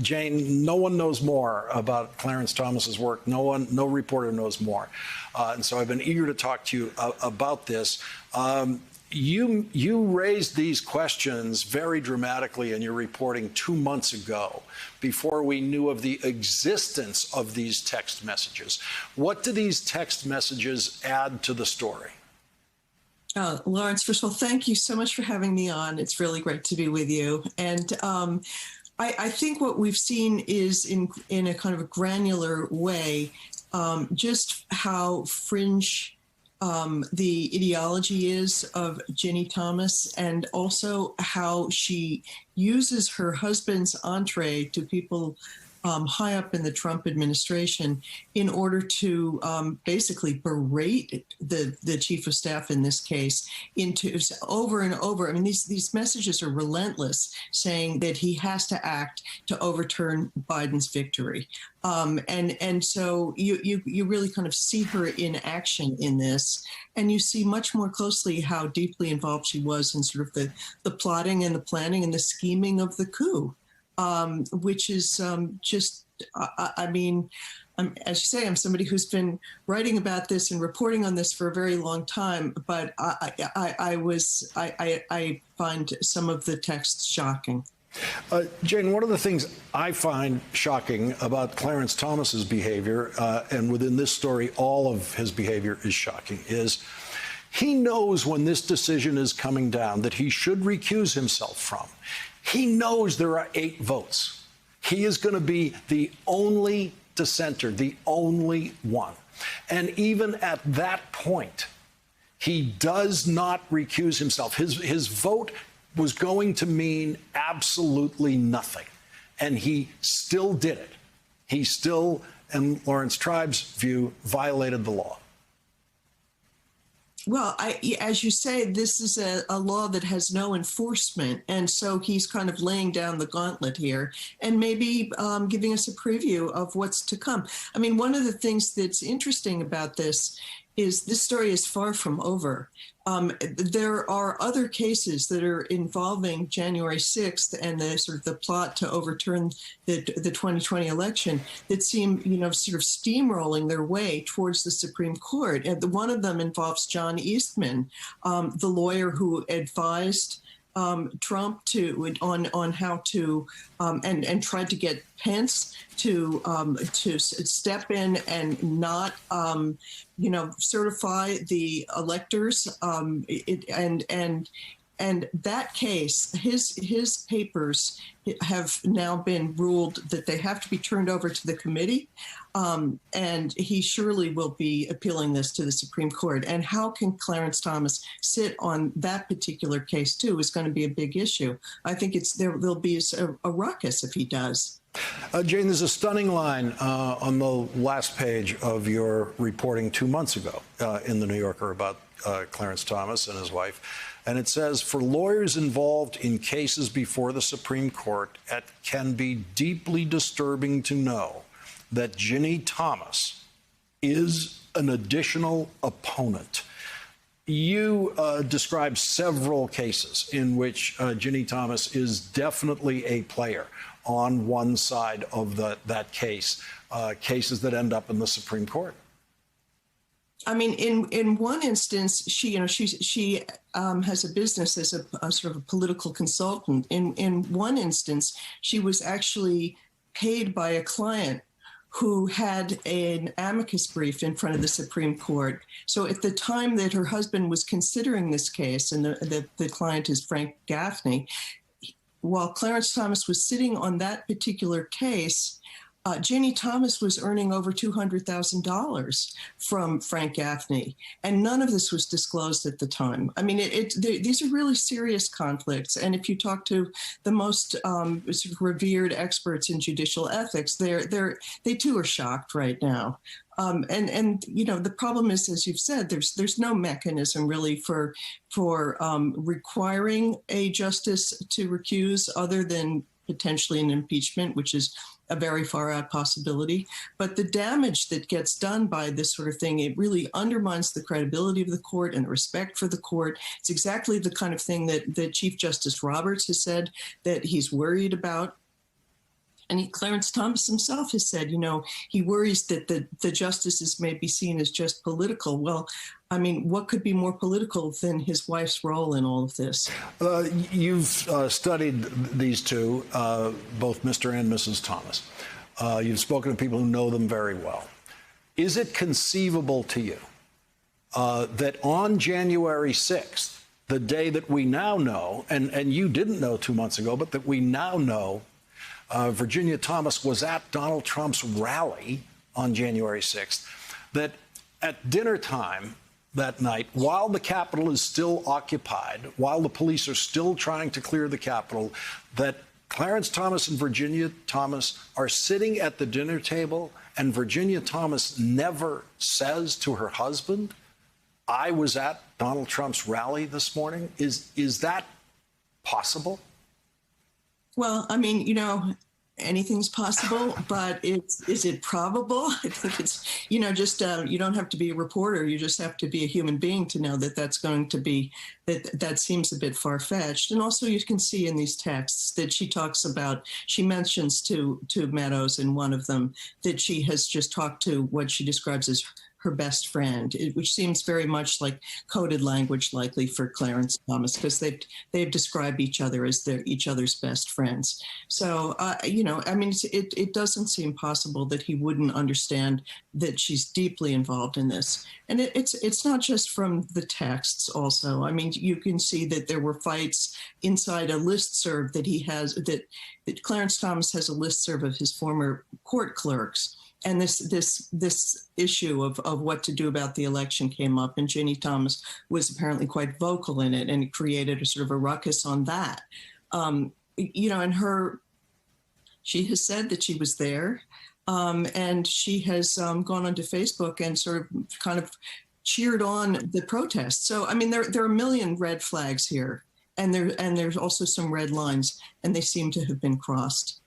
Jane, no one knows more about Clarence Thomas's work. No reporter knows more. And so I've been eager to talk to you about this. You raised these questions very dramatically in your reporting 2 months ago, before we knew of the existence of these text messages. What do these text messages add to the story? Lawrence, first of all, thank you so much for having me on. It's really great to be with you. And I think what we've seen is in a kind of a granular way, just how fringe the ideology is of Ginny Thomas, and also how she uses her husband's entree to people high up in the Trump administration in order to basically berate the chief of staff in this case into over and over. I mean, these messages are relentless, saying that he has to act to overturn Biden's victory. And so you really kind of see her in action in this, and you see much more closely how deeply involved she was in sort of the plotting and the planning and the scheming of the coup. Which is just, I mean, as you say, I'm somebody who's been writing about this and reporting on this for a very long time, but I find some of the texts shocking. Jane, one of the things I find shocking about Clarence Thomas's behavior, and within this story, all of his behavior is shocking, is he knows when this decision is coming down that he should recuse himself from. He knows there are 8 votes. He is going to be the only dissenter, the only one. And even at that point, he does not recuse himself. His vote was going to mean absolutely nothing. And he still did it. He still, in Lawrence Tribe's view, violated the law. Well, as you say, this is a law that has no enforcement. And so he's kind of laying down the gauntlet here and maybe giving us a preview of what's to come. I mean, one of the things that's interesting about this is this story is far from over. There are other cases that are involving January 6th and the sort of the plot to overturn the 2020 election that seem, sort of steamrolling their way towards the Supreme Court. And one of them involves John Eastman, the lawyer who advised Trump on how to and tried to get Pence to step in and not certify the electors, and that case, his papers have now been ruled that they have to be turned over to the committee, and he surely will be appealing this to the Supreme Court. And how can Clarence Thomas sit on that particular case too is going to be a big issue. I think there'll be a ruckus if he does. Jane, there's a stunning line on the last page of your reporting 2 months ago in the New Yorker about Clarence Thomas and his wife. And it says, for lawyers involved in cases before the Supreme Court, it can be deeply disturbing to know that Ginny Thomas is an additional opponent. You describe several cases in which Ginny Thomas is definitely a player on one side of that case, cases that end up in the Supreme Court. I mean, in one instance, she has a business as a sort of a political consultant. In one instance, she was actually paid by a client who had an amicus brief in front of the Supreme Court. So at the time that her husband was considering this case, and the client is Frank Gaffney, while Clarence Thomas was sitting on that particular case, Ginny Thomas was earning over $200,000 from Frank Gaffney, and none of this was disclosed at the time. I mean, these are really serious conflicts, and if you talk to the most sort of revered experts in judicial ethics, they too are shocked right now. And the problem is, as you've said, there's no mechanism really for requiring a justice to recuse other than potentially an impeachment, which is a very far out possibility. But the damage that gets done by this sort of thing, it really undermines the credibility of the court and the respect for the court. It's exactly the kind of thing that Chief Justice Roberts has said that he's worried about. And Clarence Thomas himself has said, he worries that the justices may be seen as just political. Well, I mean, what could be more political than his wife's role in all of this? You've studied these two, both Mr. and Mrs. Thomas. You've spoken to people who know them very well. Is it conceivable to you that on January 6th, the day that we now know, and you didn't know 2 months ago, but that we now know, Virginia Thomas was at Donald Trump's rally on January 6th, that at dinner time that night, while the Capitol is still occupied, while the police are still trying to clear the Capitol, that Clarence Thomas and Virginia Thomas are sitting at the dinner table, and Virginia Thomas never says to her husband, I was at Donald Trump's rally this morning? Is that possible? Well, I mean, anything's possible, but is it probable? I think it's, just you don't have to be a reporter. You just have to be a human being to know that that's going to be, that seems a bit far-fetched. And also you can see in these texts that she mentions to Meadows in one of them that she has just talked to what she describes as her best friend, which seems very much like coded language, likely for Clarence Thomas, because they've described each other as each other's best friends. So, I mean, it doesn't seem possible that he wouldn't understand that she's deeply involved in this. And it's not just from the texts also. I mean, you can see that there were fights inside a listserv that he has, that Clarence Thomas has a listserv of his former court clerks. And this issue of what to do about the election came up, and Ginny Thomas was apparently quite vocal in it, and it created a sort of a ruckus on that. And she has said that she was there, and she has gone onto Facebook and sort of kind of cheered on the protests. So, I mean, there are a million red flags here, and there's also some red lines, and they seem to have been crossed.